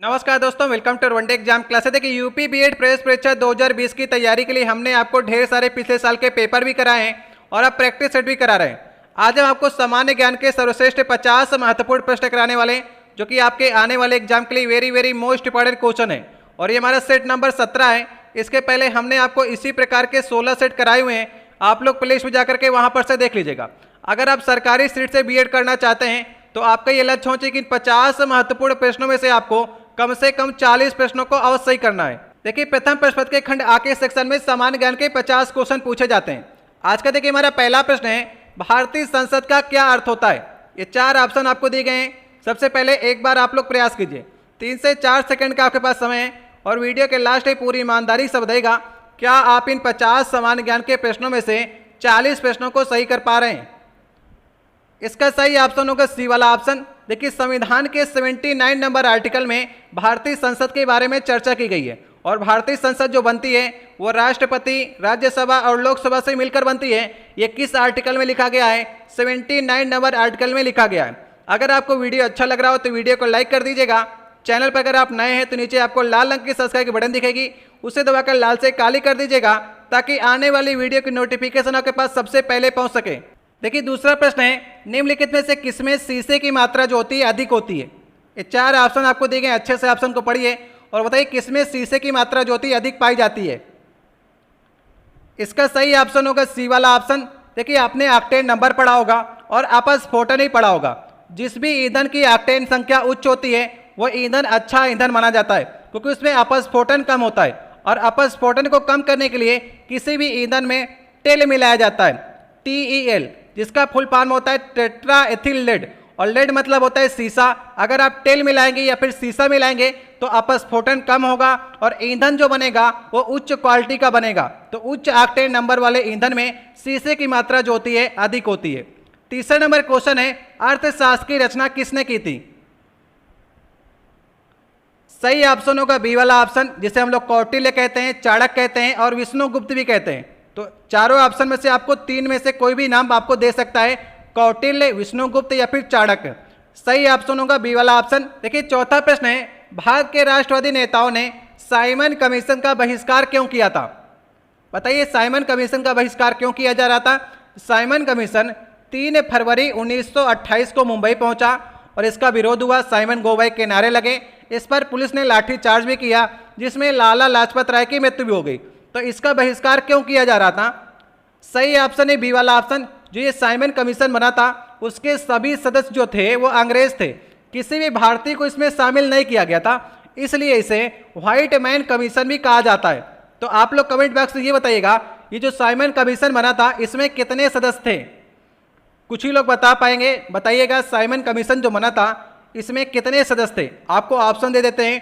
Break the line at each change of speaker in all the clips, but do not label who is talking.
नमस्कार दोस्तों, welcome to one day exam class. देखिए यूपी बीएड प्रवेश परीक्षा 2020 की तैयारी के लिए हमने आपको ढेर सारे पिछले साल के पेपर भी कराए हैं और अब प्रैक्टिस सेट भी करा रहे हैं। आज हम आपको सामान्य ज्ञान के सर्वश्रेष्ठ 50 महत्वपूर्ण प्रश्न कराने वाले हैं जो कि आपके आने वाले एग्जाम के लिए वेरी मोस्ट इंपॉर्टेंट क्वेश्चन है और ये हमारा सेट नंबर 17 है। इसके पहले हमने आपको इसी प्रकार के 16 सेट कराए हुए हैं, आप लोग प्ले लिस्ट में जाकर के वहाँ पर से देख लीजिएगा। अगर आप सरकारी सीट से बीएड करना चाहते हैं तो आपका ये लक्ष्य होना चाहिए कि 50 महत्वपूर्ण प्रश्नों में से आपको कम से कम 40 प्रश्नों को अवश्य ही करना है। देखिए प्रथम प्रश्न पत्र के खंड आ के सेक्शन में सामान्य ज्ञान के 50 क्वेश्चन पूछे जाते हैं। आज का देखिए हमारा पहला प्रश्न है, भारतीय संसद का क्या अर्थ होता है। ये 4 ऑप्शन आपको दिए गए हैं। सबसे पहले एक बार आप लोग प्रयास कीजिए, 3 से 4 सेकंड का आपके पास समय है और वीडियो के लास्ट में पूरी ईमानदारी से बताइएगा क्या आप इन 50 सामान्य ज्ञान के प्रश्नों में से 40 प्रश्नों को सही कर पा रहे हैं। इसका सही ऑप्शन होगा सी वाला ऑप्शन। देखिए संविधान के 79 नंबर आर्टिकल में भारतीय संसद के बारे में चर्चा की गई है और भारतीय संसद जो बनती है वो राष्ट्रपति, राज्यसभा और लोकसभा से मिलकर बनती है। ये किस आर्टिकल में लिखा गया है? 79 नंबर आर्टिकल में लिखा गया है। अगर आपको वीडियो अच्छा लग रहा हो तो वीडियो को लाइक कर दीजिएगा। चैनल पर अगर आप नए हैं तो नीचे आपको लाल रंग की सब्सक्राइब की बटन दिखेगी, उसे दबाकर लाल से काली कर दीजिएगा ताकि आने वाली वीडियो की नोटिफिकेशन आपके पास सबसे पहले पहुंच सके। देखिए दूसरा प्रश्न है, निम्नलिखित में से किसमें शीशे की मात्रा जो होती है अधिक होती है। ये 4 ऑप्शन आपको दिए गए, अच्छे से ऑप्शन को पढ़िए और बताइए किसमें शीशे की मात्रा जो होती है अधिक पाई जाती है। इसका सही ऑप्शन होगा सी वाला ऑप्शन। देखिए आपने ऑक्टेन नंबर पढ़ा होगा और अपस्फोटन ही पढ़ा होगा। जिस भी ईंधन की ऑक्टेन संख्या उच्च होती है वह ईंधन अच्छा ईंधन माना जाता है क्योंकि उसमें अपस्फोटन कम होता है और अपस्फोटन को कम करने के लिए किसी भी ईंधन में टेल मिलाया जाता है, TEL, जिसका फुल फॉर्म होता है टेट्रा एथिल लेड और लेड मतलब होता है शीशा। अगर आप टेल मिलाएंगे या फिर शीशा मिलाएंगे तो अपस्फोटन कम होगा और ईंधन जो बनेगा वो उच्च क्वालिटी का बनेगा। तो उच्च ऑक्टेन नंबर वाले ईंधन में शीशे की मात्रा जो होती है अधिक होती है। तीसरा नंबर क्वेश्चन है, अर्थशास्त्र की रचना किसने की थी। सही ऑप्शन होगा बी वाला ऑप्शन, जिसे हम लोग कौटिल्य कहते हैं, चाणक्य कहते हैं और विष्णुगुप्त भी कहते हैं। तो चारों ऑप्शन में से आपको 3 में से कोई भी नाम आपको दे सकता है, कौटिल्य, विष्णुगुप्त या फिर चाणक्य। सही ऑप्शन होगा बी वाला ऑप्शन। देखिए चौथा प्रश्न है, भारत के राष्ट्रवादी नेताओं ने साइमन कमीशन का बहिष्कार क्यों किया था। बताइए साइमन कमीशन का बहिष्कार क्यों किया जा रहा था। साइमन कमीशन 3 फरवरी 1928 को मुंबई पहुंचा और इसका विरोध हुआ, साइमन गो बैक के नारे लगे। इस पर पुलिस ने लाठीचार्ज भी किया जिसमें लाला लाजपत राय की मृत्यु भी हो गई। तो इसका बहिष्कार क्यों किया जा रहा था। सही ऑप्शन है बी वाला ऑप्शन। जो ये साइमन कमीशन बना था उसके सभी सदस्य जो थे वो अंग्रेज थे, किसी भी भारतीय को इसमें शामिल नहीं किया गया था, इसलिए इसे व्हाइट मैन कमीशन भी कहा जाता है। तो आप लोग कमेंट बॉक्स में ये बताइएगा ये जो साइमन कमीशन बना था इसमें कितने सदस्य थे। कुछ ही लोग बता पाएंगे, बताइएगा साइमन कमीशन जो बना था इसमें कितने सदस्य थे। आपको ऑप्शन दे देते हैं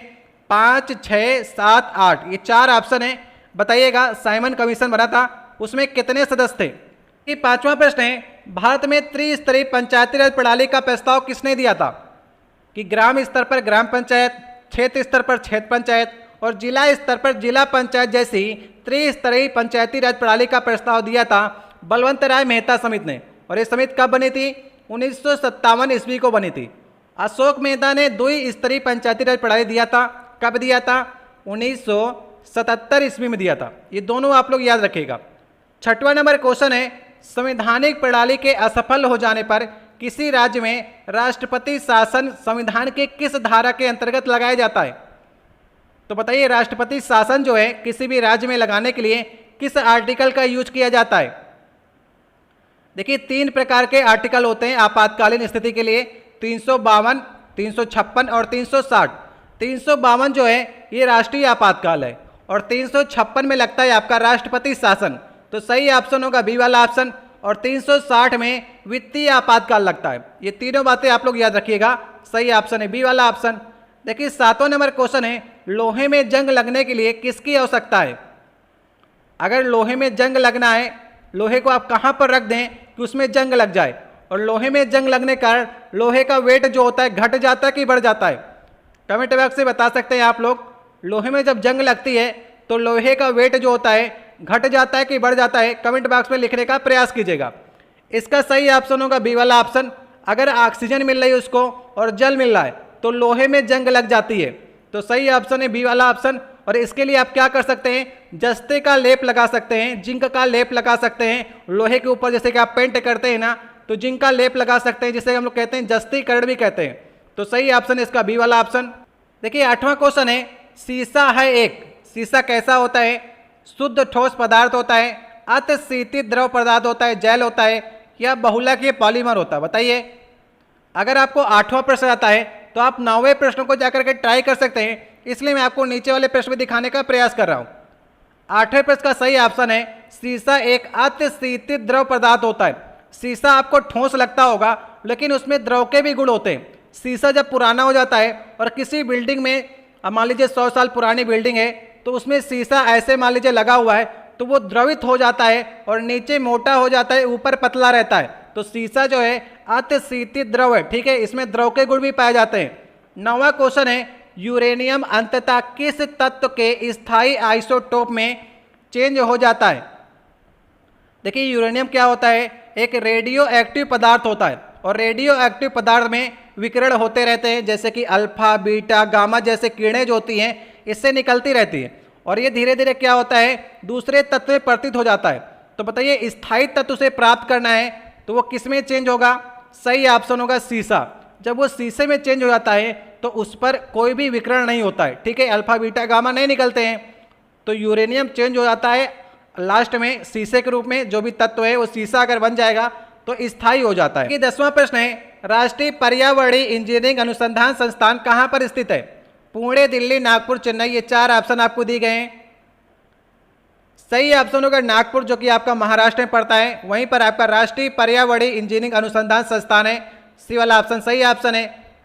5, 6, 7, 8, ये 4 ऑप्शन है। बताइएगा साइमन कमीशन बना था उसमें कितने सदस्य थे। ये 5वां प्रश्न है, भारत में त्रिस्तरीय पंचायती राज प्रणाली का प्रस्ताव किसने दिया था। कि ग्राम स्तर पर ग्राम पंचायत, क्षेत्र स्तर पर क्षेत्र पंचायत और जिला स्तर पर जिला पंचायत जैसी त्रिस्तरीय पंचायती राज प्रणाली का प्रस्ताव दिया था बलवंत राय मेहता समिति ने। और ये समिति कब बनी थी? 1957 ईस्वी को बनी थी। अशोक मेहता ने द्विस्तरीय पंचायती राज प्रणाली दिया था। कब दिया था? 1977 ईस्वी में दिया था। ये दोनों आप लोग याद रखिएगा। 6वां नंबर क्वेश्चन है, संवैधानिक प्रणाली के असफल हो जाने पर किसी राज्य में राष्ट्रपति शासन संविधान के किस धारा के अंतर्गत लगाया जाता है। तो बताइए राष्ट्रपति शासन जो है किसी भी राज्य में लगाने के लिए किस आर्टिकल का यूज किया जाता है। देखिए 3 प्रकार के आर्टिकल होते हैं आपातकालीन स्थिति के लिए, 352, 356 और 360। 352 जो है ये राष्ट्रीय आपातकाल है और 356 में लगता है आपका राष्ट्रपति शासन। तो सही ऑप्शन होगा बी वाला ऑप्शन। और 360 में वित्तीय आपातकाल लगता है। ये तीनों बातें आप लोग याद रखिएगा, सही ऑप्शन है बी वाला ऑप्शन। देखिए 7वां नंबर क्वेश्चन है, लोहे में जंग लगने के लिए किसकी आवश्यकता है। अगर लोहे में जंग लगना है, लोहे को आप कहाँ पर रख दें कि उसमें जंग लग जाए, और लोहे में जंग लगने का लोहे का वेट जो होता है घट जाता है कि बढ़ जाता है। कमेंट बॉक्स से बता सकते हैं आप लोग, लोहे में जब जंग लगती है तो लोहे का वेट जो होता है घट जाता है कि बढ़ जाता है। कमेंट बॉक्स में लिखने का प्रयास कीजिएगा। इसका सही ऑप्शन होगा बी वाला ऑप्शन। अगर ऑक्सीजन मिल रही है उसको और जल मिल रहा है तो लोहे में जंग लग जाती है। तो सही ऑप्शन है बी वाला ऑप्शन। और इसके लिए आप क्या कर सकते हैं, जस्ते का लेप लगा सकते हैं, जिंक का लेप लगा सकते हैं लोहे के ऊपर, जैसे कि आप पेंट करते हैं ना, तो जिंक का लेप लगा सकते हैं, जिसे हम लोग कहते हैं जस्तीकरण भी कहते हैं। तो सही ऑप्शन है इसका बी वाला ऑप्शन। देखिए 8वां क्वेश्चन है, सीसा है एक, सीसा कैसा होता है, शुद्ध ठोस पदार्थ होता है, अतिशीतित द्रव पदार्थ होता है, जेल होता है, या बहुलकीय पॉलीमर होता है, बताइए। अगर आपको 8वां प्रश्न आता है तो आप 9वें प्रश्न को जाकर के ट्राई कर सकते हैं, इसलिए मैं आपको नीचे वाले प्रश्न में दिखाने का प्रयास कर रहा हूं। 8वें प्रश्न का सही ऑप्शन है सीसा एक अतिशीतित द्रव पदार्थ होता है। सीसा आपको ठोस लगता होगा, लेकिन उसमें द्रव के भी गुण होते हैं। सीसा जब पुराना हो जाता है और किसी बिल्डिंग में, अब मान लीजिए 100 साल पुरानी बिल्डिंग है, तो उसमें सीसा ऐसे मान लीजिए लगा हुआ है, तो वो द्रवित हो जाता है और नीचे मोटा हो जाता है, ऊपर पतला रहता है। तो सीसा जो है अतिशीतित द्रव है, ठीक है, इसमें द्रव के गुण भी पाए जाते हैं। 9वां क्वेश्चन है, यूरेनियम अंततः किस तत्व के स्थायी आइसोटोप में चेंज हो जाता है। देखिए यूरेनियम क्या होता है, एक रेडियो एक्टिव पदार्थ होता है, और रेडियो एक्टिव पदार्थ में विकिरण होते रहते हैं, जैसे कि अल्फा बीटा गामा जैसे किरणें जो होती हैं इससे निकलती रहती है, और ये धीरे धीरे क्या होता है, दूसरे तत्व में परिवर्तित हो जाता है। तो बताइए स्थायी तत्व से प्राप्त करना है तो वो किस में चेंज होगा, सही ऑप्शन होगा सीसा। जब वो सीसे में चेंज हो जाता है तो उस पर कोई भी विकिरण नहीं होता है, ठीक है, अल्फा बीटा गामा नहीं निकलते हैं, तो यूरेनियम चेंज हो जाता है लास्ट में सीसे के रूप में। जो भी तत्व है वो सीसा अगर बन जाएगा तो स्थायी हो जाता है। 10वां प्रश्न है, राष्ट्रीय पर्यावरणीय इंजीनियरिंग अनुसंधान संस्थान कहां पर स्थित है। पुणे, दिल्ली, नागपुर, चेन्नई, ये 4 ऑप्शन आपको दिए गए हैं। सही ऑप्शन होगा नागपुर, जो कि आपका महाराष्ट्र में पड़ता है, वहीं पर आपका राष्ट्रीय पर्यावरणीय इंजीनियरिंग अनुसंधान संस्थान है, सी वाला ऑप्शन सही ऑप्शन है।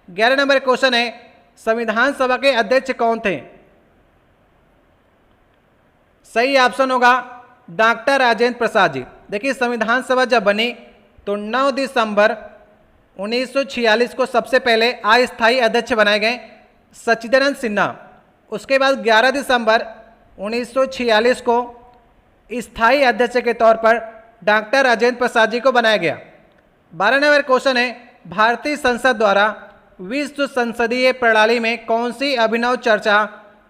11 नंबर क्वेश्चन है, संविधान सभा के अध्यक्ष कौन थे। सही ऑप्शन होगा डॉक्टर राजेंद्र प्रसाद जी। देखिए संविधान सभा जब बनी तो 9 दिसंबर 1946 को सबसे पहले अस्थायी अध्यक्ष बनाए गए सच्चिदानंद सिन्हा। उसके बाद 11 दिसंबर 1946 को स्थायी अध्यक्ष के तौर पर डॉक्टर राजेंद्र प्रसाद जी को बनाया गया। 12 नंबर क्वेश्चन है, भारतीय संसद द्वारा विश्व संसदीय प्रणाली में कौन सी अभिनव चर्चा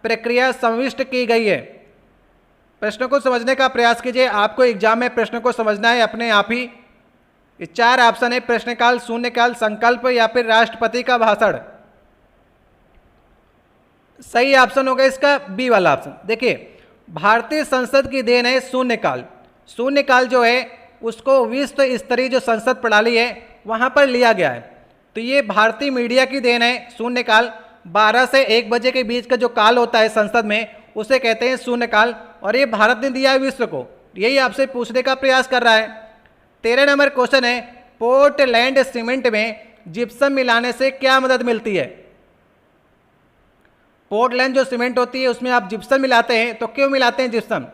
प्रक्रिया समाविष्ट की गई है। प्रश्न को समझने का प्रयास कीजिए, आपको एग्जाम में प्रश्न को समझना है अपने आप ही। ये 4 ऑप्शन है, प्रश्नकाल, शून्यकाल, संकल्प या फिर राष्ट्रपति का भाषण। सही ऑप्शन होगा इसका बी वाला ऑप्शन। देखिए भारतीय संसद की देन है शून्यकाल। शून्यकाल जो है उसको विश्व स्तरीय जो संसद प्रणाली है वहां पर लिया गया है। तो ये भारतीय मीडिया की देन है शून्यकाल। 12 से 1 बजे के बीच का जो काल होता है संसद में उसे कहते हैं शून्यकाल, और ये भारत ने दिया है विश्व को। यही आपसे पूछने का प्रयास कर रहा है। 13 नंबर क्वेश्चन है, पोर्टलैंड सीमेंट में जिप्सम मिलाने से क्या मदद मिलती है। पोर्टलैंड जो सीमेंट होती है उसमें आप जिप्सम मिलाते हैं, तो क्यों मिलाते हैं जिप्सम।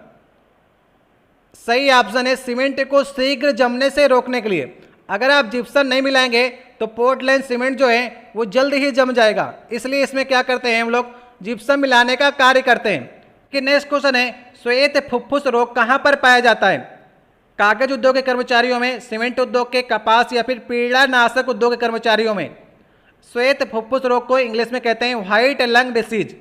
सही ऑप्शन है सीमेंट को शीघ्र जमने से रोकने के लिए। अगर आप जिप्सम नहीं मिलाएंगे तो पोर्टलैंड सीमेंट जो है वो जल्द ही जम जाएगा, इसलिए इसमें क्या करते हैं हम लोग, जिप्सम मिलाने का कार्य करते हैं। कि नेक्स्ट क्वेश्चन है, श्वेत फुफ्फुस रोग कहां पर पाया जाता है। कागज उद्योग के कर्मचारियों में, सीमेंट उद्योग के, कपास या फिर पीड़ानाशक उद्योग के कर्मचारियों में। श्वेत फुफ्फुस रोग को इंग्लिश में कहते हैं व्हाइट लंग डिसीज,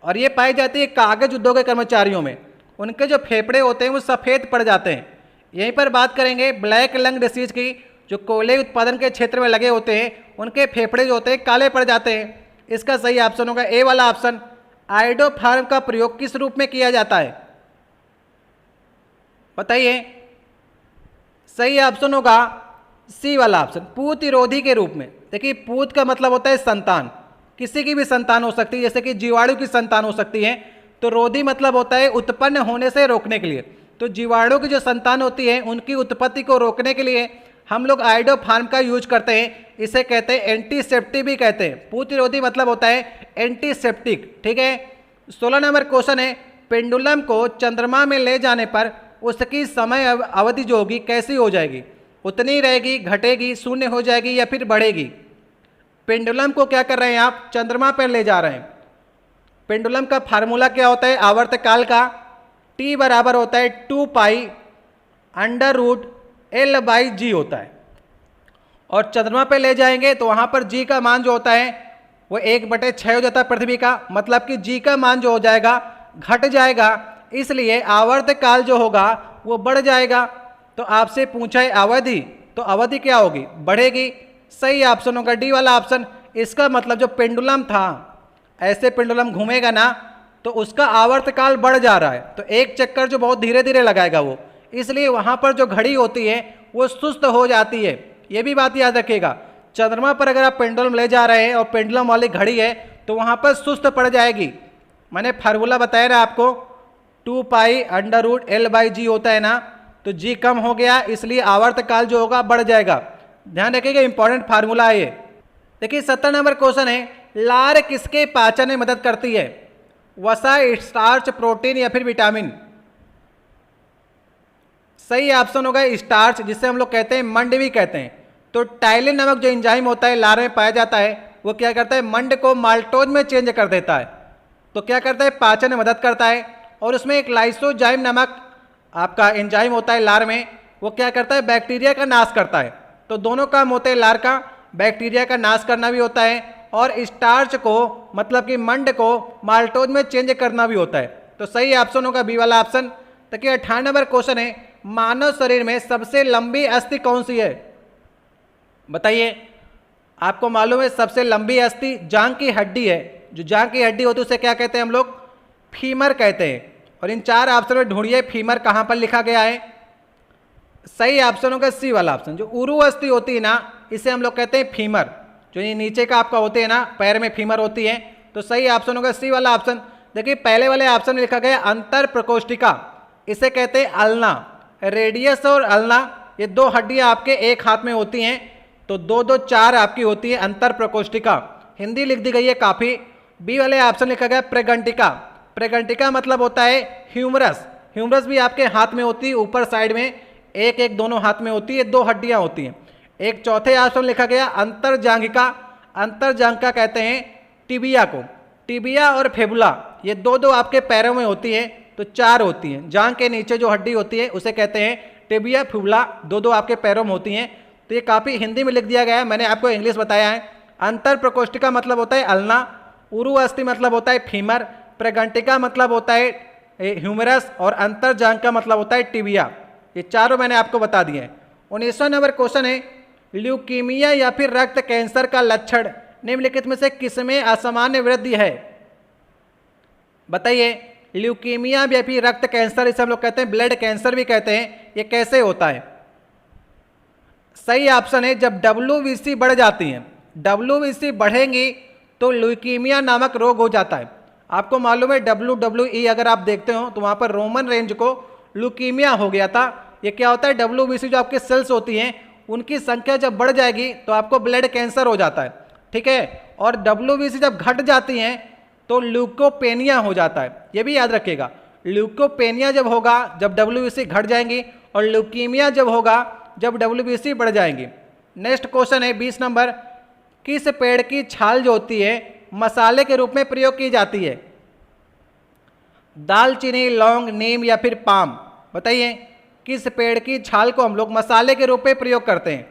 और ये पाई जाती है कागज उद्योग के कर्मचारियों में। उनके जो फेफड़े होते हैं वो सफ़ेद पड़ जाते हैं। यहीं पर बात करेंगे ब्लैक लंग डिसीज की, जो कोयले उत्पादन के क्षेत्र में लगे होते हैं उनके फेफड़े जो होते हैं काले पड़ जाते हैं। इसका सही ऑप्शन होगा ए वाला ऑप्शन। आइडोफार्म का प्रयोग किस रूप में किया जाता है, बताइए। सही ऑप्शन होगा सी वाला ऑप्शन, पूतिरोधी के रूप में। देखिए पूत का मतलब होता है संतान, किसी की भी संतान हो सकती है, जैसे कि जीवाणु की संतान हो सकती है। तो रोधी मतलब होता है उत्पन्न होने से रोकने के लिए। तो जीवाणु की जो संतान होती है उनकी उत्पत्ति को रोकने के लिए हम लोग आइडोफार्म का यूज करते हैं। इसे कहते हैं एंटीसेप्टिक भी कहते हैं। पूतिरोधी मतलब होता है एंटीसेप्टिक, ठीक है। 16 नंबर क्वेश्चन है, पेंडुलम को चंद्रमा में ले जाने पर उसकी समय अवधि जो होगी कैसी हो जाएगी, उतनी रहेगी, घटेगी, शून्य हो जाएगी या फिर बढ़ेगी। पेंडुलम को क्या कर रहे हैं आप, चंद्रमा पर ले जा रहे हैं। पेंडुलम का फार्मूला क्या होता है आवर्तकाल का, T बराबर होता है 2 पाई √L/G होता है। और चंद्रमा पे ले जाएंगे तो वहां पर G का मान जो होता है वो 1/6 हो जाता है पृथ्वी का, मतलब कि जी का मान जो हो जाएगा घट जाएगा, इसलिए आवर्तकाल जो होगा वो बढ़ जाएगा। तो आपसे पूछा है अवधि, तो अवधि क्या होगी, बढ़ेगी। सही ऑप्शन होगा डी वाला ऑप्शन। इसका मतलब जो पेंडुलम था, ऐसे पेंडुलम घूमेगा ना तो उसका आवर्तकाल बढ़ जा रहा है, तो एक चक्कर जो बहुत धीरे धीरे लगाएगा वो, इसलिए वहाँ पर जो घड़ी होती है वो सुस्त हो जाती है। ये भी बात याद रखिएगा, चंद्रमा पर अगर आप पेंडुलम ले जा रहे हैं और पेंडुलम वाली घड़ी है तो वहाँ पर सुस्त पड़ जाएगी। मैंने फार्मूला बताया ना आपको, 2π√L/g होता है ना, तो g कम हो गया इसलिए आवर्तकाल जो होगा बढ़ जाएगा। ध्यान रखिएगा, इंपॉर्टेंट फार्मूला है ये। देखिए 70 नंबर क्वेश्चन है, लार किसके पाचन में मदद करती है, वसा, स्टार्च, प्रोटीन या फिर विटामिन। सही ऑप्शन होगा स्टार्च, जिसे हम लोग कहते हैं मंड भी कहते हैं। तो टाइलिन नामक जो एंजाइम होता है लार में पाया जाता है, वो क्या करता है, मंड को माल्टोज में चेंज कर देता है। तो क्या करता है, पाचन में मदद करता है। और उसमें एक लाइसोजाइम नामक आपका एंजाइम होता है लार में, वो क्या करता है, बैक्टीरिया का नाश करता है। तो दोनों काम होते हैं लार का, बैक्टीरिया का नाश करना भी होता है और स्टार्च को मतलब कि मंड को माल्टोज में चेंज करना भी होता है। तो सही ऑप्शन होगा बी वाला ऑप्शन। देखिए 58 नंबर क्वेश्चन है, मानव शरीर में सबसे लंबी अस्थि कौन सी है, बताइए। आपको मालूम है सबसे लंबी अस्थि जांघ की हड्डी है, जो जांघ की हड्डी होती है उसे क्या कहते हैं हम लोग, फीमर कहते हैं। और इन 4 ऑप्शन में ढूंढिए फीमर कहाँ पर लिखा गया है। सही ऑप्शन होगा सी वाला ऑप्शन। जो उरु अस्थि होती है ना, इसे हम लोग कहते हैं फीमर। जो ये नीचे का आपका होते हैं ना, पैर में फीमर होती है। तो सही ऑप्शन होगा सी वाला ऑप्शन। देखिए पहले वाले ऑप्शन में लिखा गया अंतर प्रकोष्ठिका, इसे कहते हैं अल्ना। रेडियस और अल्ना ये 2 हड्डियां आपके एक हाथ में होती हैं, तो 2 4 आपकी होती है अंतर प्रकोष्ठिका। हिंदी लिख दी गई है काफ़ी। बी वाले ऑप्शन लिखा गया प्रेगंटिका। प्रेगंटिका मतलब होता है ह्यूमरस। ह्यूमरस भी आपके हाथ में होती है, ऊपर साइड में एक दोनों हाथ में होती है, 2 हड्डियां होती हैं। एक चौथे ऑप्शन लिखा गया अंतरजांघिका। अंतरजांघिका कहते हैं टिबिया को। टिबिया और फेबुला ये 2 आपके पैरों में होती है, तो 4 होती हैं। जांघ के नीचे जो हड्डी होती है उसे कहते हैं टिबिया, फ्यूबुला, 2 आपके पैरों में होती हैं। तो ये काफ़ी हिंदी में लिख दिया गया है, मैंने आपको इंग्लिश बताया है। अंतर प्रकोष्ठिका मतलब होता है अल्ना, उरु अस्थि मतलब होता है फीमर, प्रेगंटिका मतलब होता है ह्यूमरस और अंतरजांघ का मतलब होता है टिबिया। ये चारों मैंने आपको बता दिए हैं। 19वां नंबर क्वेश्चन है, ल्यूकीमिया या फिर रक्त कैंसर का लक्षण निम्नलिखित में से किसमें असामान्य वृद्धि है, बताइए। ल्यूकीमिया या फिर रक्त कैंसर, इसे हम लोग कहते हैं ब्लड कैंसर भी कहते हैं, ये कैसे होता है। सही ऑप्शन है जब WBC बढ़ जाती है। WBC बढ़ेंगी तो ल्यूकीमिया नामक रोग हो जाता है। आपको मालूम है WWE अगर आप देखते हो तो वहाँ पर रोमन रेंज को ल्यूकीमिया हो गया था। ये क्या होता है, WBC जो आपके सेल्स होती हैं उनकी संख्या जब बढ़ जाएगी तो आपको ब्लड कैंसर हो जाता है, ठीक है। और WBC जब घट जाती हैं तो ल्यूकोपेनिया हो जाता है। ये भी याद रखिएगा, ल्यूकोपेनिया जब होगा जब WBC घट जाएंगी, और ल्यूकीमिया जब होगा जब WBC बढ़ जाएंगी। नेक्स्ट क्वेश्चन है 20 नंबर, किस पेड़ की छाल जो होती है मसाले के रूप में प्रयोग की जाती है, दालचीनी, लौंग, नीम या फिर पाम, बताइए। किस पेड़ की छाल को हम लोग मसाले के रूप में प्रयोग करते हैं।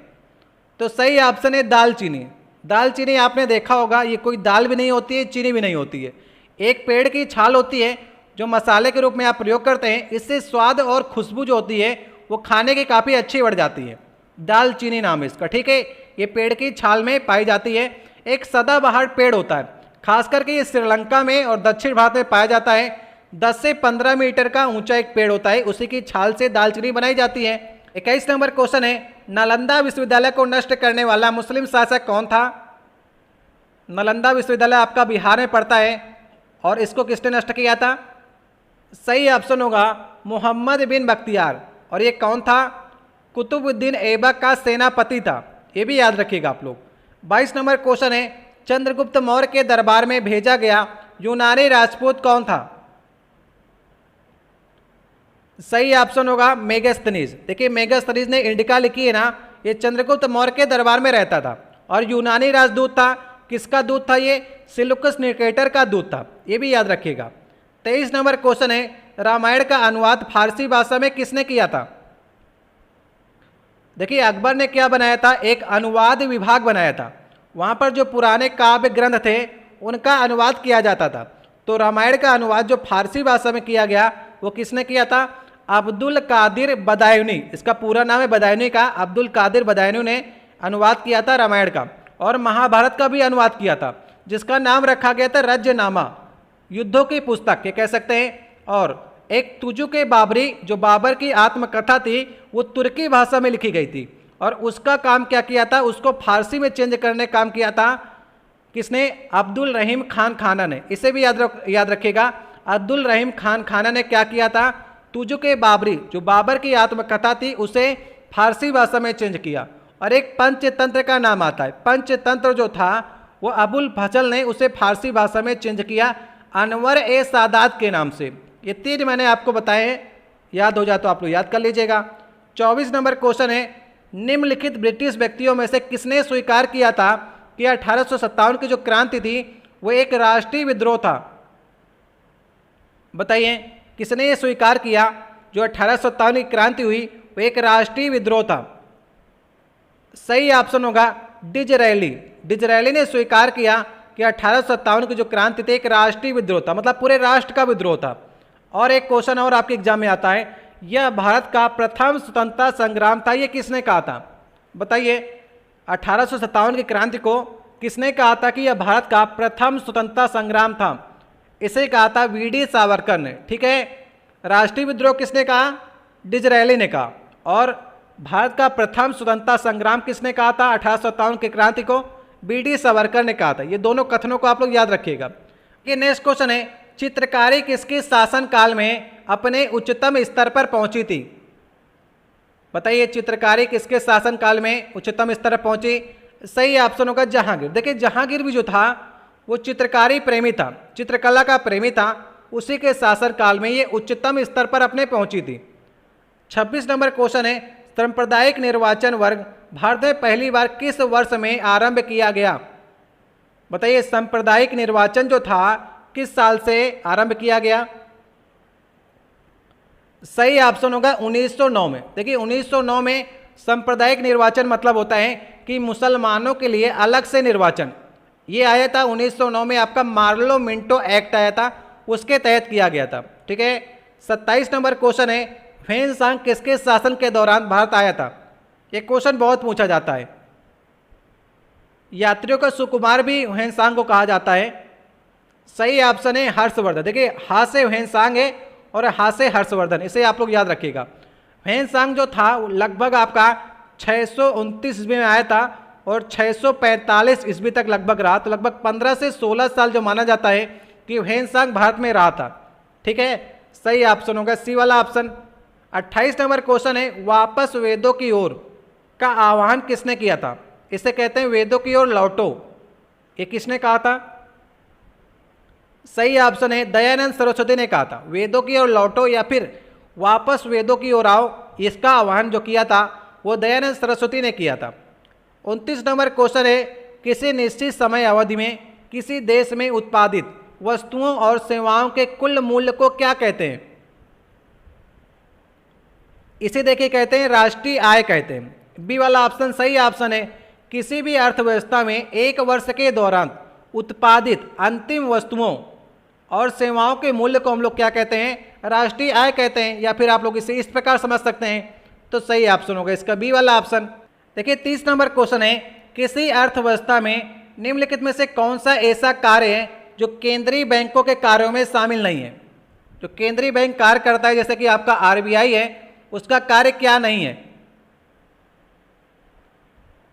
तो सही ऑप्शन है दालचीनी। दालचीनी आपने देखा होगा, ये कोई दाल भी नहीं होती है, चीनी भी नहीं होती है, एक पेड़ की छाल होती है जो मसाले के रूप में आप प्रयोग करते हैं। इससे स्वाद और खुशबू जो होती है वो खाने की काफ़ी अच्छी बढ़ जाती है। दालचीनी नाम है इसका, ठीक है। ये पेड़ की छाल में पाई जाती है। एक सदाबहार पेड़ होता है, खास करके ये श्रीलंका में और दक्षिण भारत में पाया जाता है। 10 से 15 मीटर का ऊंचा एक पेड़ होता है, उसी की छाल से दालचीनी बनाई जाती है। 21 नंबर क्वेश्चन है, नालंदा विश्वविद्यालय को नष्ट करने वाला मुस्लिम शासक कौन था। नालंदा विश्वविद्यालय आपका बिहार में पड़ता है और इसको किसने नष्ट किया था। सही ऑप्शन होगा मोहम्मद बिन बख्तियार। और ये कौन था, कुतुबुद्दीन ऐबक का सेनापति था, ये भी याद रखिएगा आप लोग। 22 नंबर क्वेश्चन है, चंद्रगुप्त मौर्य के दरबार में भेजा गया यूनानी राजपूत कौन था। सही ऑप्शन होगा मेगास्थनीज। देखिए मेगास्थनीज ने इंडिका लिखी है ना, ये चंद्रगुप्त मौर्य के दरबार में रहता था और यूनानी राजदूत था। किसका दूत था ये, सिलुकस निकेटर का दूत था, ये भी याद रखिएगा। 23 नंबर क्वेश्चन है, रामायण का अनुवाद फारसी भाषा में किसने किया था। देखिए अकबर ने क्या बनाया था, एक अनुवाद विभाग बनाया था वहाँ पर जो पुराने काव्य ग्रंथ थे उनका अनुवाद किया जाता था। तो रामायण का अनुवाद जो फारसी भाषा में किया गया वो किसने किया था? अब्दुल कादिर बदायूनी। इसका पूरा नाम है बदायूनी का। अब्दुल कादिर बदायूनी ने अनुवाद किया था रामायण का। और महाभारत का भी अनुवाद किया था, जिसका नाम रखा गया था रज्यनामा, युद्धों की पुस्तक ये कह सकते हैं। और एक तुजुक बाबरी, जो बाबर की आत्मकथा थी, वो तुर्की भाषा में लिखी गई थी। और उसका काम क्या किया था? उसको फारसी में चेंज करने का काम किया था किसने? अब्दुल रहीम खान खाना ने। इसे भी याद रखिएगा, अब्दुल रहीम खान खाना ने क्या किया था? तुजुक बाबरी, जो बाबर की आत्मकथा थी, उसे फारसी भाषा में चेंज किया। और एक पंचतंत्र का नाम आता है। पंचतंत्र जो था वो अबुल फजल ने उसे फारसी भाषा में चेंज किया अनवर ए सादात के नाम से। ये 3 मैंने आपको बताए हैं, याद हो जाए तो आप लोग याद कर लीजिएगा। 24 नंबर क्वेश्चन है, निम्नलिखित ब्रिटिश व्यक्तियों में से किसने स्वीकार किया था कि 1857 की जो क्रांति थी वो एक राष्ट्रीय विद्रोह था? बताइए, किसने ये स्वीकार किया जो 1857 की क्रांति हुई वो एक राष्ट्रीय विद्रोह था? सही ऑप्शन होगा डिजरैली। डिजरैली ने स्वीकार किया कि 1857 की जो क्रांति थी एक राष्ट्रीय विद्रोह था, मतलब पूरे राष्ट्र का विद्रोह था। और एक क्वेश्चन और आपके एग्जाम में आता है, यह भारत का प्रथम स्वतंत्रता संग्राम था, ये किसने कहा था? बताइए, 1857 की क्रांति को किसने कहा था कि यह भारत का प्रथम स्वतंत्रता संग्राम था? इसे कहा था वीडी सावरकर ने। ठीक है, राष्ट्रीय विद्रोह किसने कहा? डिजरैली ने कहा। और भारत का प्रथम स्वतंत्रता संग्राम किसने कहा था 1857 की क्रांति को? वीडी सावरकर ने कहा था। ये दोनों कथनों को आप लोग याद रखिएगा। ये नेक्स्ट क्वेश्चन है, चित्रकारी किसके शासन काल में अपने उच्चतम स्तर पर पहुंची थी? बताइए, चित्रकारी किसके शासन काल में उच्चतम स्तर पर पहुंची? सही ऑप्शन होगा जहांगीर। देखिए, जहांगीर भी जो था वो चित्रकारी प्रेमी था, चित्रकला का प्रेमी था। उसी के शासन काल में ये उच्चतम स्तर पर अपने पहुंची थी। 26 नंबर क्वेश्चन है, सांप्रदायिक निर्वाचन वर्ग भारत में पहली बार किस वर्ष में आरंभ किया गया? बताइए, सांप्रदायिक निर्वाचन जो था किस साल से आरंभ किया गया? सही ऑप्शन होगा 1909 में। देखिए, 1909 में सांप्रदायिक निर्वाचन मतलब होता है कि मुसलमानों के लिए अलग से निर्वाचन। ये आया था 1909 में, आपका मार्लो मिंटो एक्ट आया था, उसके तहत किया गया था। ठीक है, 27 नंबर क्वेश्चन है, ह्वेनसांग किसके शासन के दौरान भारत आया था? ये क्वेश्चन बहुत पूछा जाता है। यात्रियों का सुकुमार भी ह्वेनसांग को कहा जाता है। सही ऑप्शन है हर्षवर्धन। देखिए, हा से ह्वेनसांग है और हा से हर्षवर्धन, इसे आप लोग याद रखिएगा। ह्वेनसांग जो था लगभग आपका 629 ईस्वी में आया था और 645 ईस्वी तक लगभग रहा। तो लगभग 15 से 16 साल जो माना जाता है कि ह्वेनसांग भारत में रहा था। ठीक है, सही ऑप्शन होगा सी वाला ऑप्शन। 28 नंबर क्वेश्चन है, वापस वेदों की ओर का आह्वान किसने किया था? इसे कहते हैं वेदों की ओर लौटो। ये किसने कहा था? सही ऑप्शन है दयानंद सरस्वती ने कहा था। वेदों की ओर लौटो या फिर वापस वेदों की ओर आओ, इसका आह्वान जो किया था वो दयानंद सरस्वती ने किया था। 29 नंबर क्वेश्चन है, किसी निश्चित समय अवधि में किसी देश में उत्पादित वस्तुओं और सेवाओं के कुल मूल्य को क्या कहते हैं? इसे देखिए कहते हैं राष्ट्रीय आय कहते हैं। बी वाला ऑप्शन सही ऑप्शन है। किसी भी अर्थव्यवस्था में एक वर्ष के दौरान उत्पादित अंतिम वस्तुओं और सेवाओं के मूल्य को हम लोग क्या कहते हैं? राष्ट्रीय आय कहते हैं। या फिर आप लोग इसे इस प्रकार समझ सकते हैं, तो सही ऑप्शन होगा इसका बी वाला ऑप्शन। देखिए, 30 नंबर क्वेश्चन है, किसी अर्थव्यवस्था में निम्नलिखित में से कौन सा ऐसा कार्य है जो केंद्रीय बैंकों के कार्यों में शामिल नहीं है? जो केंद्रीय बैंक कार्य करता है, जैसे कि आपका आरबीआई है, उसका कार्य क्या नहीं है?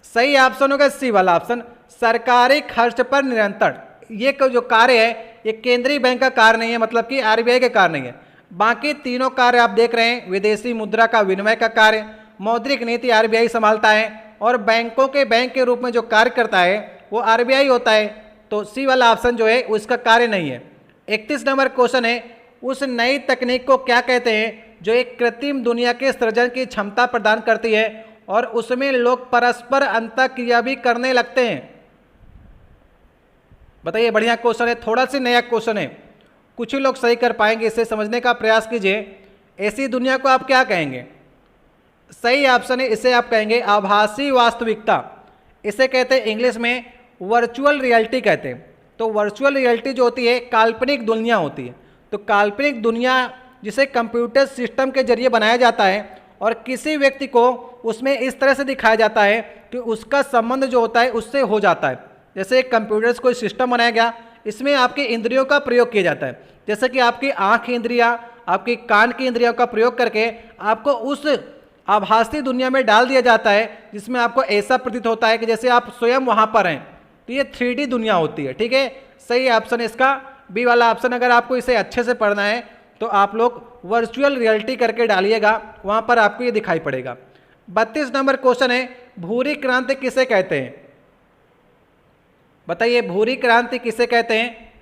सही ऑप्शन होगा सी वाला ऑप्शन, सरकारी खर्च पर नियंत्रण। ये जो कार्य है ये केंद्रीय बैंक का कार्य नहीं है, मतलब कि आरबीआई का कार्य नहीं है। बाकी तीनों कार्य आप देख रहे हैं, विदेशी मुद्रा का विनिमय का कार्य, मौद्रिक नीति आरबीआई संभालता है, और बैंकों के बैंक के रूप में जो कार्य करता है वो आरबीआई होता है। तो सी वाला ऑप्शन जो है उसका कार्य नहीं है। 31 नंबर क्वेश्चन है, उस नई तकनीक को क्या कहते हैं जो एक कृत्रिम दुनिया के सृजन की क्षमता प्रदान करती है और उसमें लोग परस्पर अंतःक्रिया भी करने लगते हैं? बताइए, बढ़िया क्वेश्चन है, थोड़ा सी नया क्वेश्चन है, कुछ ही लोग सही कर पाएंगे। इसे समझने का प्रयास कीजिए। ऐसी दुनिया को आप क्या कहेंगे? सही ऑप्शन है, इसे आप कहेंगे आभासी वास्तविकता। इसे कहते हैं इंग्लिश में वर्चुअल रियलिटी कहते हैं। तो वर्चुअल रियलिटी जो होती है काल्पनिक दुनिया होती है। तो काल्पनिक दुनिया जिसे कंप्यूटर सिस्टम के जरिए बनाया जाता है और किसी व्यक्ति को उसमें इस तरह से दिखाया जाता है कि उसका संबंध जो होता है उससे हो जाता है। जैसे एक कंप्यूटर से कोई सिस्टम बनाया गया, इसमें आपकी इंद्रियों का प्रयोग किया जाता है, जैसे कि आपकी आँख की इंद्रियाँ, आपकी कान की इंद्रियों का प्रयोग करके आपको उस आभासी दुनिया में डाल दिया जाता है जिसमें आपको ऐसा प्रतीत होता है कि जैसे आप स्वयं वहाँ पर हैं। तो ये 3D दुनिया होती है। ठीक है, सही ऑप्शन इसका बी वाला ऑप्शन। अगर आपको इसे अच्छे से पढ़ना है तो आप लोग वर्चुअल रियलिटी करके डालिएगा, वहाँ पर आपको ये दिखाई पड़ेगा। 32 नंबर क्वेश्चन है, भूरी क्रांति किसे कहते हैं? बताइए, भूरी क्रांति किसे कहते हैं?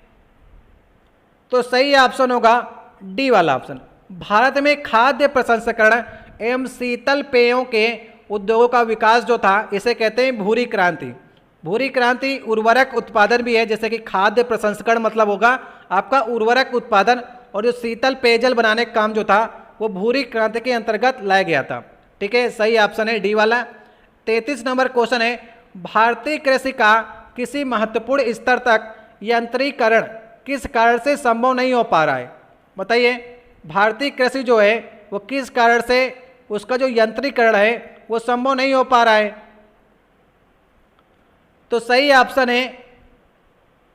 तो सही ऑप्शन होगा डी वाला ऑप्शन। भारत में खाद्य प्रसंस्करण एवं शीतल पेयों के उद्योगों का विकास जो था, इसे कहते हैं भूरी क्रांति। भूरी क्रांति उर्वरक उत्पादन भी है, जैसे कि खाद्य प्रसंस्करण मतलब होगा आपका उर्वरक उत्पादन, और जो शीतल पेयजल बनाने का काम जो था वो भूरी क्रांति के अंतर्गत लाया गया था। ठीक है, सही ऑप्शन है डी वाला। 33 नंबर क्वेश्चन है, भारतीय कृषि का किसी महत्वपूर्ण स्तर तक यंत्रीकरण किस कारण से संभव नहीं हो पा रहा है? बताइए, भारतीय कृषि जो है वो किस कारण से उसका जो यंत्रीकरण है वो संभव नहीं हो पा रहा है? तो सही ऑप्शन है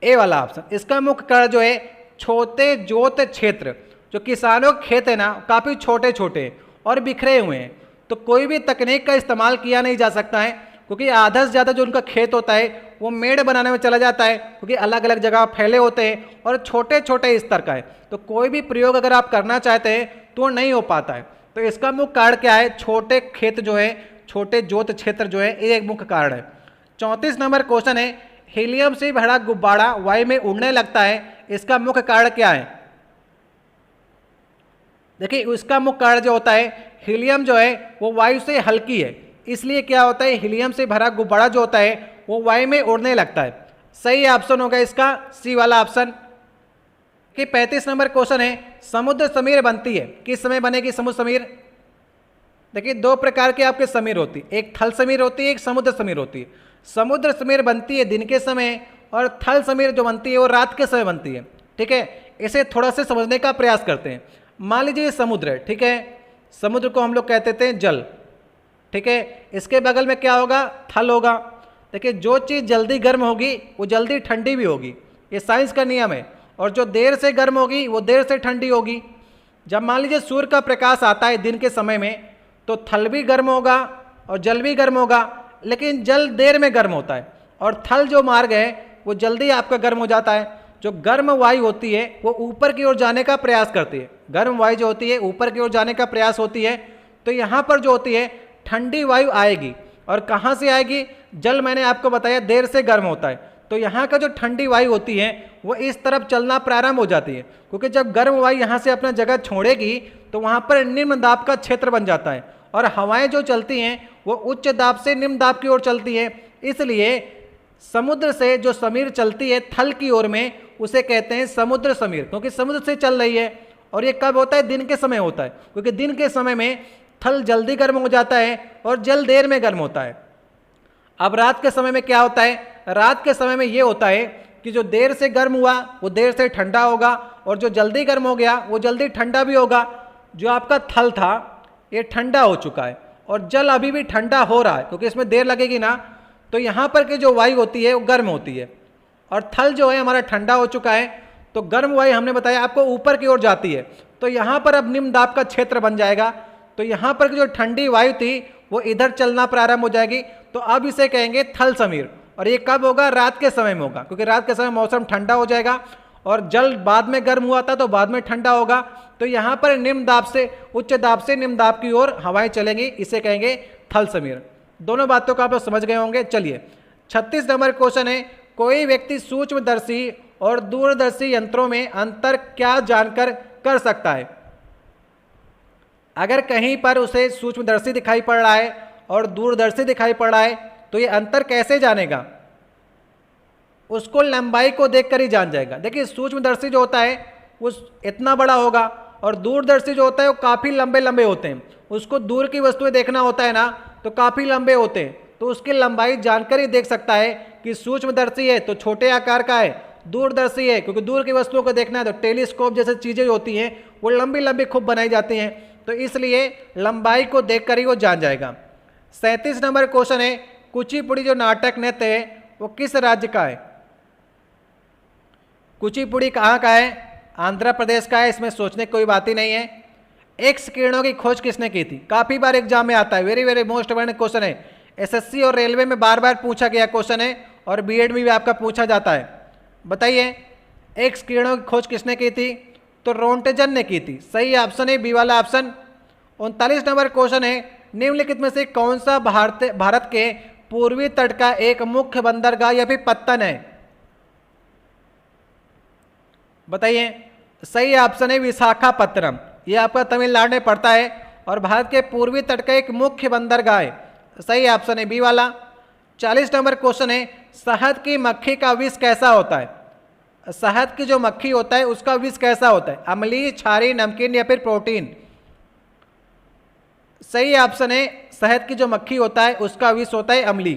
ए वाला ऑप्शन। इसका मुख्य कारण जो है छोटे जोत क्षेत्र, जो किसानों के खेत है ना काफ़ी छोटे छोटे और बिखरे हुए हैं, तो कोई भी तकनीक का इस्तेमाल किया नहीं जा सकता है, क्योंकि आधा से ज़्यादा जो उनका खेत होता है वो मेड़ बनाने में चला जाता है, क्योंकि अलग अलग जगह फैले होते हैं और छोटे छोटे स्तर का है। तो कोई भी प्रयोग अगर आप करना चाहते हैं तो नहीं हो पाता है। तो इसका मुख्य कारण क्या है? छोटे खेत जो है, छोटे जोत क्षेत्र जो है, ये एक मुख्य कारण है। 34 नंबर क्वेश्चन है, हीलियम से भरा गुब्बारा वायु में उड़ने लगता है, इसका मुख्य कारण क्या है? देखिए, उसका मुख्य कारण जो होता है, हीलियम जो है वो वायु से हल्की है, इसलिए क्या होता है, हीलियम से भरा गुब्बारा जो होता है वो वायु में उड़ने लगता है। सही ऑप्शन होगा इसका सी वाला ऑप्शन। कि 35 नंबर क्वेश्चन है, समुद्र समीर बनती है, किस समय बनेगी समुद्र समीर? देखिए, दो प्रकार के आपके समीर होती है, एक थल समीर होती है, एक समुद्र समीर होती है। समुद्र समीर बनती है दिन के समय और थल समीर जो बनती है वो रात के समय बनती है। ठीक है, इसे थोड़ा सा समझने का प्रयास करते हैं। मान लीजिए ये समुद्र है, ठीक है, समुद्र को हम लोग कहते थे जल। ठीक है, इसके बगल में क्या होगा? थल होगा। देखिए, जो चीज़ जल्दी गर्म होगी वो जल्दी ठंडी भी होगी, ये साइंस का नियम है, और जो देर से गर्म होगी वो देर से ठंडी होगी। जब मान लीजिए सूर्य का प्रकाश आता है दिन के समय में, तो थल भी गर्म होगा और जल भी गर्म होगा, लेकिन जल देर में गर्म होता है और थल जो मार्ग है वो जल्दी आपका गर्म हो जाता है। जो गर्म वायु होती है वो ऊपर की ओर जाने का प्रयास करती है, गर्म वायु जो होती है ऊपर की ओर जाने का प्रयास होती है। तो यहाँ पर जो होती है ठंडी वायु आएगी, और कहाँ से आएगी? जल मैंने आपको बताया देर से गर्म होता है, तो यहाँ का जो ठंडी वायु होती है वो इस तरफ चलना प्रारंभ हो जाती है, क्योंकि जब गर्म वायु यहाँ से अपना जगह छोड़ेगी तो वहाँ पर निम्न दाब का क्षेत्र बन जाता है, और हवाएं जो चलती हैं वो उच्च दाब से निम्न दाब की ओर चलती है। इसलिए समुद्र से जो समीर चलती है थल की ओर में, उसे कहते हैं समुद्र समीर, क्योंकि समुद्र से चल रही है। और ये कब होता है? दिन के समय होता है, क्योंकि दिन के समय में थल जल्दी गर्म हो जाता है और जल देर में गर्म होता है। अब रात के समय में क्या होता है? रात के समय में ये होता है कि जो देर से गर्म हुआ वो देर से ठंडा होगा, और जो जल्दी गर्म हो गया वो जल्दी ठंडा भी होगा। जो आपका थल था ये ठंडा हो चुका है, और जल अभी भी ठंडा हो रहा है, क्योंकि इसमें देर लगेगी ना। तो यहाँ पर की जो वायु होती है वो गर्म होती है, और थल जो है हमारा ठंडा हो चुका है। तो गर्म वायु हमने बताया आपको ऊपर की ओर जाती है, तो यहाँ पर अब निम्न दाब का क्षेत्र बन जाएगा। तो यहाँ पर जो ठंडी वायु थी वो इधर चलना प्रारंभ हो जाएगी। तो अब इसे कहेंगे थल समीर, और ये कब होगा? रात के समय में होगा, क्योंकि रात के समय मौसम ठंडा हो जाएगा, और जल बाद में गर्म हुआ था तो बाद में ठंडा होगा। तो यहाँ पर निम्न दाब से उच्च दाब से निम्न दाब की ओर हवाएं चलेंगी, इसे कहेंगे थल समीर। दोनों बातों को आप लोग समझ गए होंगे। चलिए, 36 नंबर क्वेश्चन है, कोई व्यक्ति सूक्ष्मदर्शी और दूरदर्शी यंत्रों में अंतर क्या जानकर कर सकता है? अगर कहीं पर उसे सूक्ष्मदर्शी दिखाई पड़ रहा है और दूरदर्शी दिखाई पड़ रहा है, तो ये अंतर कैसे जानेगा? उसको लंबाई को देखकर ही जान जाएगा। देखिए, सूक्ष्मदर्शी जो होता है वो इतना बड़ा होगा, और दूरदर्शी जो होता है वो काफ़ी लंबे लंबे होते हैं। उसको दूर की वस्तुएं देखना होता है ना, तो काफ़ी लंबे होते हैं, तो उसकी लंबाई जानकर ही देख सकता है कि सूक्ष्मदर्शी है तो छोटे आकार का है, दूरदर्शी है क्योंकि दूर की वस्तुओं को देखना है तो टेलीस्कोप जैसे चीज़ें होती हैं वो लंबी लंबी खूब बनाई जाती हैं, तो इसलिए लंबाई को देखकर ही वो जान जाएगा। 37 नंबर क्वेश्चन है, कुचिपुड़ी जो नाटक नृत्य है वो किस राज्य का है? कुचिपुड़ी कहाँ का है? आंध्र प्रदेश का है, इसमें सोचने की कोई बात ही नहीं है। एक्स किरणों की खोज किसने की थी? काफी बार एग्जाम में आता है, very very most important question है, एसएससी और रेलवे में बार बार पूछा गया क्वेश्चन है और बीएड में भी आपका पूछा जाता है। बताइए एक्स किरणों की खोज किसने की थी? तो रोंटजन ने की थी। सही ऑप्शन है बी वाला ऑप्शन। 39 नंबर क्वेश्चन है, निम्नलिखित में से कौन सा भारत के पूर्वी तट का एक मुख्य बंदरगाह या फिर पत्तन है? बताइए। सही ऑप्शन है विशाखापत्तनम, ये आपका तमिलनाडु में पड़ता है और भारत के पूर्वी तट का एक मुख्य बंदरगाह है। सही ऑप्शन है बी वाला। 40 नंबर क्वेश्चन है, शहद की मक्खी का विष कैसा होता है? शहद की जो मक्खी होता है उसका विष कैसा होता है? अम्लीय, क्षारीय, नमकीन या फिर प्रोटीन? सही ऑप्शन है शहद की जो मक्खी होता है उसका विष होता है अम्लीय।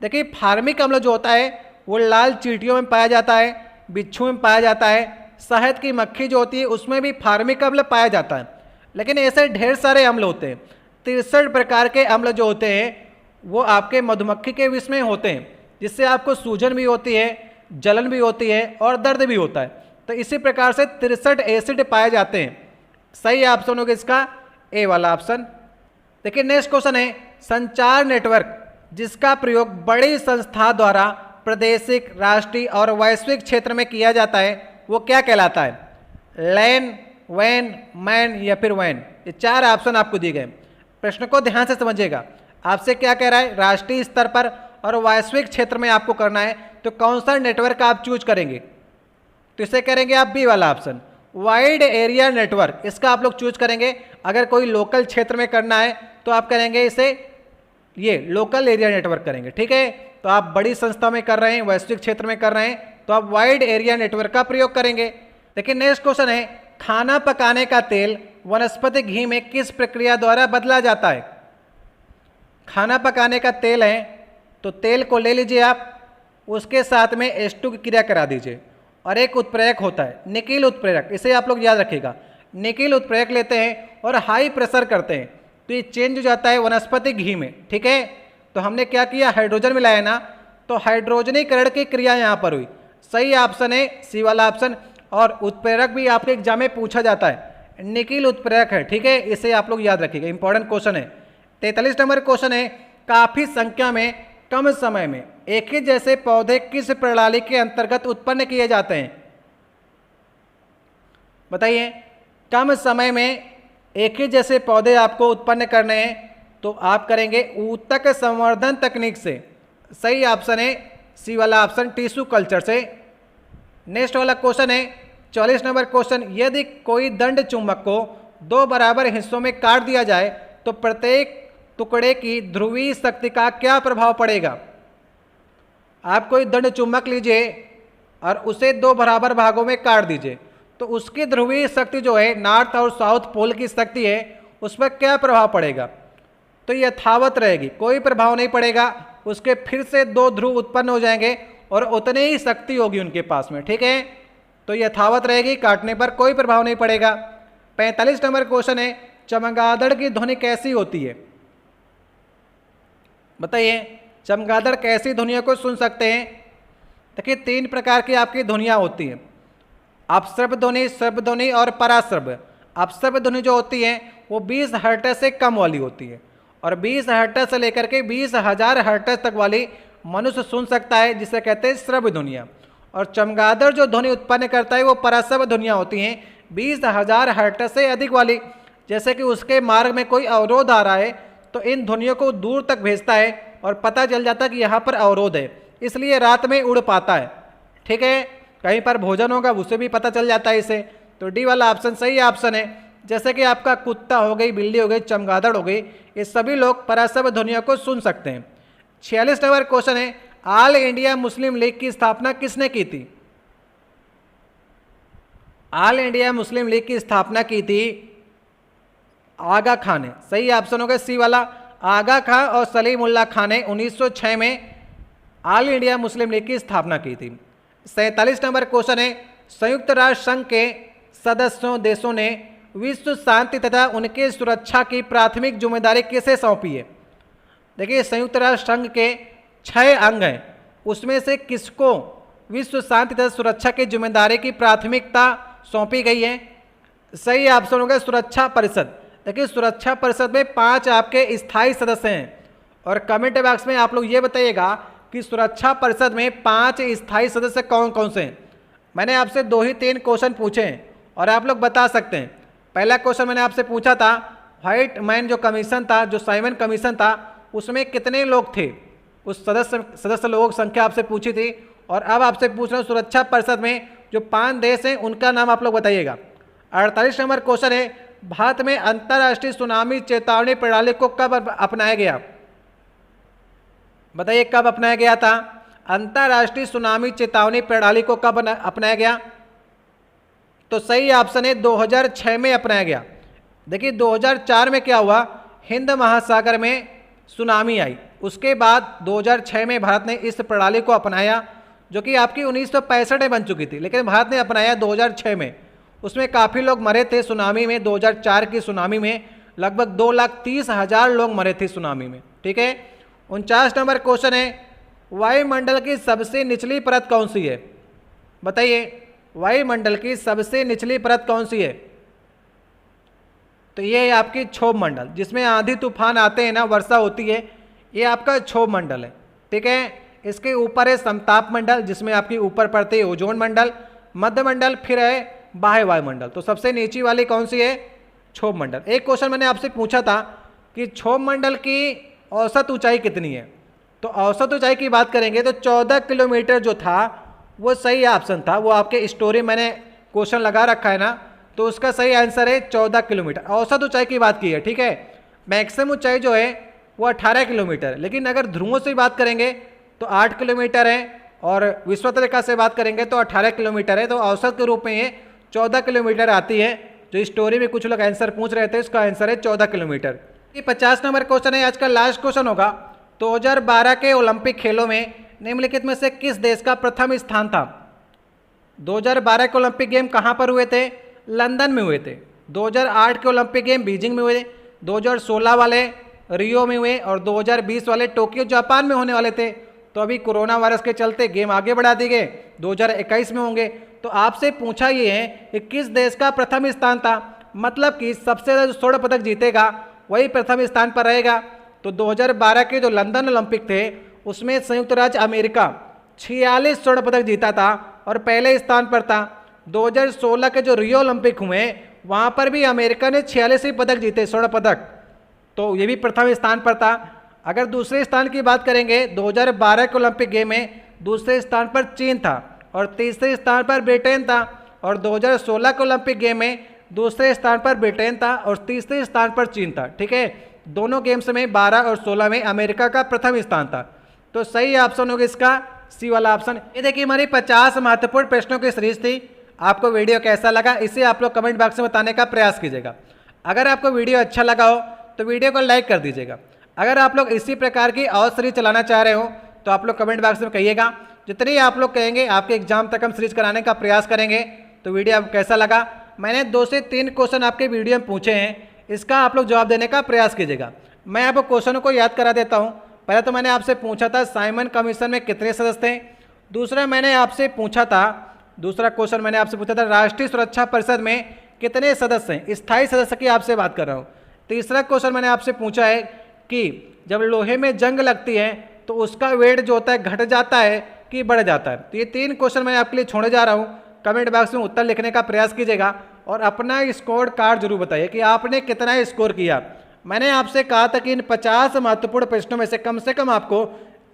देखिए फार्मिक अम्ल जो होता है वो लाल चींटियों में पाया जाता है, बिच्छू में पाया जाता है। शहद की मक्खी जो होती है उसमें भी फार्मिक अम्ल पाया जाता है, लेकिन ऐसे ढेर सारे अम्ल होते हैं। 63 प्रकार के अम्ल जो होते हैं वो आपके मधुमक्खी के विष में होते हैं, जिससे आपको सूजन भी होती है, जलन भी होती है और दर्द भी होता है। तो इसी प्रकार से 63 एसिड पाए जाते हैं। सही ऑप्शन होगा इसका ए वाला ऑप्शन। देखिए नेक्स्ट क्वेश्चन है, संचार नेटवर्क जिसका प्रयोग बड़ी संस्था द्वारा प्रादेशिक, राष्ट्रीय और वैश्विक क्षेत्र में किया जाता है वो क्या कहलाता है? लैन, वैन, मैन या फिर वैन? ये 4 ऑप्शन आपको दिए गए। प्रश्न को ध्यान से समझिएगा। आपसे क्या कह रहा है? राष्ट्रीय स्तर पर और वैश्विक क्षेत्र में आपको करना है, तो कौन सा नेटवर्क आप चूज करेंगे? तो इसे करेंगे आप बी वाला ऑप्शन, वाइड एरिया नेटवर्क, इसका आप लोग चूज करेंगे। अगर कोई लोकल क्षेत्र में करना है तो आप करेंगे इसे ये लोकल एरिया नेटवर्क करेंगे, ठीक है। तो आप बड़ी संस्था में कर रहे हैं, वैश्विक क्षेत्र में कर रहे हैं तो आप वाइड एरिया नेटवर्क का प्रयोग करेंगे। लेकिन नेक्स्ट क्वेश्चन है, खाना पकाने का तेल वनस्पति घी में किस प्रक्रिया द्वारा बदला जाता है? खाना पकाने का तेल है तो तेल को ले लीजिए आप, उसके साथ में H2 की क्रिया करा दीजिए और एक उत्प्रेरक होता है निकिल उत्प्रेरक, इसे आप लोग याद रखिएगा। निकिल उत्प्रेरक लेते हैं और हाई प्रेशर करते हैं तो ये चेंज हो जाता है वनस्पति घी में, ठीक है। तो हमने क्या किया, हाइड्रोजन मिलाया ना, तो हाइड्रोजनीकरण की क्रिया यहाँ पर हुई। सही ऑप्शन है सी वाला ऑप्शन। और उत्प्रेरक भी आपके एग्जाम में पूछा जाता है, निकिल उत्प्रेरक है, ठीक है, इसे आप लोग याद रखिएगा, इंपॉर्टेंट क्वेश्चन है। 43 नंबर क्वेश्चन है, काफी संख्या में कम समय में एक ही जैसे पौधे किस प्रणाली के अंतर्गत उत्पन्न किए जाते हैं? बताइए। कम समय में एक ही जैसे पौधे आपको उत्पन्न करने हैं तो आप करेंगे ऊतक संवर्धन तकनीक से। सही ऑप्शन है सी वाला ऑप्शन, टिश्यू कल्चर से। नेक्स्ट वाला क्वेश्चन है 44 नंबर क्वेश्चन, यदि कोई दंड चुंबक को 2 बराबर हिस्सों में काट दिया जाए तो प्रत्येक टुकड़े की ध्रुवीय शक्ति का क्या प्रभाव पड़ेगा? आप कोई दंड चुंबक लीजिए और उसे 2 बराबर भागों में काट दीजिए तो उसकी ध्रुवीय शक्ति जो है नॉर्थ और साउथ पोल की शक्ति है उस पर क्या प्रभाव पड़ेगा? तो यथावत रहेगी, कोई प्रभाव नहीं पड़ेगा। उसके फिर से 2 ध्रुव उत्पन्न हो जाएंगे और उतनी ही शक्ति होगी उनके पास में, ठीक है। तो यथावत रहेगी, काटने पर कोई प्रभाव नहीं पड़ेगा। 45 नंबर क्वेश्चन है, चमगादड़ की ध्वनि कैसी होती है? बताइए चमगादड़ कैसी ध्वनियों को सुन सकते हैं? देखिए 3 प्रकार की आपकी ध्वनियाँ होती हैं, अपश्रव ध्वनि, श्रव्य ध्वनि और पराश्रव्य। अपश्रव ध्वनि जो होती है वो 20 हर्ट्ज से कम वाली होती है और 20 हर्ट्ज से लेकर के 20,000 हर्ट्ज तक वाली मनुष्य सुन सकता है, जिसे कहते हैं श्रव्य ध्वनियाँ। और चमगादड़ जो ध्वनि उत्पन्न करता है वो पराश्रव्य ध्वनियाँ होती हैं 20,000 हर्ट्ज से अधिक वाली। जैसे कि उसके मार्ग में कोई अवरोध आ रहा है तो इन ध्वनियों को दूर तक भेजता है और पता चल जाता है कि यहाँ पर अवरोध है, इसलिए रात में उड़ पाता है, ठीक है। कहीं पर भोजन होगा उसे भी पता चल जाता है इसे। तो डी वाला ऑप्शन सही ऑप्शन है। जैसे कि आपका कुत्ता हो गई, बिल्ली हो गई, चमगादड़ हो गई, ये सभी लोग पराश्रव्य ध्वनियों को सुन सकते हैं। 46 नंबर क्वेश्चन है, ऑल इंडिया मुस्लिम लीग की स्थापना किसने की थी? ऑल इंडिया मुस्लिम लीग की स्थापना की थी आगा खान ने। सही ऑप्शन होगा सी वाला, आगा खां और सलीमुल्लाह खान ने 1906 में ऑल इंडिया मुस्लिम लीग की स्थापना की थी। 47 नंबर क्वेश्चन है, संयुक्त राष्ट्र संघ के सदस्यों देशों ने विश्व शांति तथा उनके सुरक्षा की प्राथमिक जिम्मेदारी किसे सौंपी है? देखिए, संयुक्त राष्ट्र संघ के 6 अंग हैं, उसमें से किसको विश्व शांति तथा सुरक्षा की जिम्मेदारी की प्राथमिकता सौंपी गई है? सही ऑप्शन होगा सुरक्षा परिषद। देखिए, सुरक्षा परिषद में 5 आपके स्थायी सदस्य हैं, और कमेंट बॉक्स में आप लोग ये बताइएगा कि सुरक्षा परिषद में 5 स्थायी सदस्य कौन कौन से हैं। मैंने आपसे 2 ही 3 क्वेश्चन पूछे हैं और आप लोग बता सकते हैं। पहला क्वेश्चन मैंने आपसे पूछा था, व्हाइट मैन जो कमीशन था, जो साइमन कमीशन था, उसमें कितने लोग थे? उस सदस्य लोगों की संख्या आपसे पूछी थी। और अब आपसे पूछ रहा हूँ, सुरक्षा परिषद में जो 5 देश हैं उनका नाम आप लोग बताइएगा। 48 नंबर क्वेश्चन है, भारत में अंतर्राष्ट्रीय सुनामी चेतावनी प्रणाली को कब अपनाया गया? बताइए, कब अपनाया गया था? अंतर्राष्ट्रीय सुनामी चेतावनी प्रणाली को कब अपनाया गया? तो सही ऑप्शन है 2006 में अपनाया गया। देखिए, 2004 में क्या हुआ, हिंद महासागर में सुनामी आई, उसके बाद 2006 में भारत ने इस प्रणाली को अपनाया, जो कि आपकी 1965 में बन चुकी थी, लेकिन भारत ने अपनाया 2006 में। उसमें काफ़ी लोग मरे थे सुनामी में। 2004 की सुनामी में लगभग 2,30,000 लोग मरे थे सुनामी में। ठीक है। 49 नंबर क्वेश्चन है, वायुमंडल की सबसे निचली परत कौन सी है? बताइए, वायुमंडल की सबसे निचली परत कौन सी है? तो ये है आपकी क्षोभ मंडल, जिसमें आंधी तूफान आते हैं ना, वर्षा होती है, ये आपका क्षोभ मंडल है। ठीक है। इसके ऊपर है समताप मंडल, जिसमें आपकी ऊपर पड़ती है ओजोन मंडल, मध्य मंडल, फिर है बाह्य वायुमंडल। तो सबसे नीची वाली कौन सी है? क्षोभ मंडल। एक क्वेश्चन मैंने आपसे पूछा था कि क्षोभ मंडल की औसत ऊंचाई कितनी है? तो औसत ऊंचाई की बात करेंगे तो 14 किलोमीटर जो था वो सही ऑप्शन था। वो आपके स्टोरी मैंने क्वेश्चन लगा रखा है ना, तो उसका सही आंसर है 14 किलोमीटर। औसत ऊंचाई की बात की है। ठीक है। मैक्सिमम ऊंचाई जो है वो 18 किलोमीटर है, लेकिन अगर ध्रुवों से बात करेंगे तो 8 किलोमीटर है, और विषुवत रेखा से बात करेंगे तो 18 किलोमीटर है। तो औसत के रूप में ये 14 किलोमीटर आती है। जो स्टोरी में कुछ लोग आंसर पूछ रहे थे, इसका आंसर है 14 किलोमीटर। ये 50 नंबर क्वेश्चन है, आज का लास्ट क्वेश्चन होगा। 2012 के ओलंपिक खेलों में निम्नलिखित में से किस देश का प्रथम स्थान था? 2012 के ओलंपिक गेम कहाँ पर हुए थे? लंदन में हुए थे। 2008 के ओलंपिक गेम बीजिंग में हुए, 2016 वाले रियो में हुए, और 2020 वाले टोक्यो जापान में होने वाले थे। तो अभी कोरोना वायरस के चलते गेम आगे बढ़ा दिए गए, 2021 में होंगे। तो आपसे पूछा ये है कि किस देश का प्रथम स्थान था, मतलब कि सबसे ज़्यादा जो स्वर्ण पदक जीतेगा वही प्रथम स्थान पर रहेगा। तो 2012 के जो लंदन ओलंपिक थे उसमें संयुक्त राज्य अमेरिका 46 स्वर्ण पदक जीता था और पहले स्थान पर था। 2016 के जो रियो ओलंपिक हुए वहाँ पर भी अमेरिका ने 46 ही पदक जीते, स्वर्ण पदक, तो ये भी प्रथम स्थान पर था। अगर दूसरे स्थान की बात करेंगे, 2012 के ओलंपिक गेम में दूसरे स्थान पर चीन था और तीसरे स्थान पर ब्रिटेन था, और 2016 के ओलंपिक गेम में दूसरे स्थान पर ब्रिटेन था और तीसरे स्थान पर चीन था। ठीक है। दोनों गेम्स में 12 और 16 में अमेरिका का प्रथम स्थान था। तो सही ऑप्शन होगा इसका सी वाला ऑप्शन। ये देखिए हमारी 50 महत्वपूर्ण प्रश्नों की सीरीज थी। आपको वीडियो कैसा लगा इसे आप लोग कमेंट बॉक्स में बताने का प्रयास कीजिएगा। अगर आपको वीडियो अच्छा लगा हो तो वीडियो को लाइक कर दीजिएगा। अगर आप लोग इसी प्रकार की और सीरीज चलाना चाह रहे हो तो आप लोग कमेंट बॉक्स में कहिएगा। जितनी आप लोग कहेंगे आपके एग्जाम तक हम सीरीज कराने का प्रयास करेंगे। तो वीडियो आपको कैसा लगा? मैंने 2 से 3 क्वेश्चन आपके वीडियो में पूछे हैं, इसका आप लोग जवाब देने का प्रयास कीजिएगा। मैं आपको क्वेश्चनों को याद करा देता हूँ। पहले तो मैंने आपसे पूछा था साइमन कमीशन में कितने सदस्य थे। दूसरा मैंने आपसे पूछा था, दूसरा क्वेश्चन मैंने आपसे पूछा था राष्ट्रीय सुरक्षा परिषद में कितने सदस्य हैं, स्थायी सदस्य की आपसे बात कर रहा हूँ। तीसरा क्वेश्चन मैंने आपसे पूछा है कि जब लोहे में जंग लगती है तो उसका वेट जो होता है घट जाता है कि बढ़ जाता है। तो ये 3 क्वेश्चन मैं आपके लिए छोड़ने जा रहा हूँ। कमेंट बॉक्स में उत्तर लिखने का प्रयास कीजिएगा और अपना स्कोर कार्ड जरूर बताइए कि आपने कितना स्कोर किया। मैंने आपसे कहा था कि इन 50 महत्वपूर्ण प्रश्नों में से कम आपको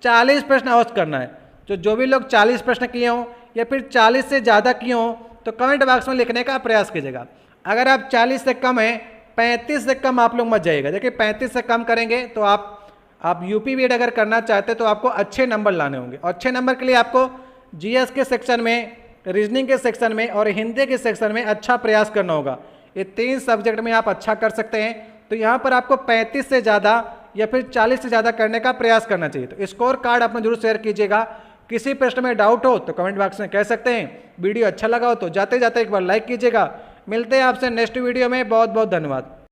40 प्रश्न अवश्य करना है। जो भी लोग 40 प्रश्न किए हों या फिर 40 से ज़्यादा किए हों तो कमेंट बॉक्स में लिखने का प्रयास कीजिएगा। अगर आप 40 से कम हैं, 35 से कम आप लोग मत जाइएगा। देखिए 35 से कम करेंगे तो आप यूपी बीएड अगर करना चाहते हैं तो आपको अच्छे नंबर लाने होंगे। और अच्छे नंबर के लिए आपको जीएस के सेक्शन में, रीजनिंग के सेक्शन में और हिंदी के सेक्शन में अच्छा प्रयास करना होगा। ये 3 सब्जेक्ट में आप अच्छा कर सकते हैं। तो यहाँ पर आपको 35 से ज़्यादा या फिर 40 से ज़्यादा करने का प्रयास करना चाहिए। तो स्कोर कार्ड अपना जरूर शेयर कीजिएगा। किसी प्रश्न में डाउट हो तो कमेंट बॉक्स में कह सकते हैं। वीडियो अच्छा लगा हो तो जाते जाते एक बार लाइक कीजिएगा। मिलते हैं आपसे नेक्स्ट वीडियो में। बहुत बहुत धन्यवाद।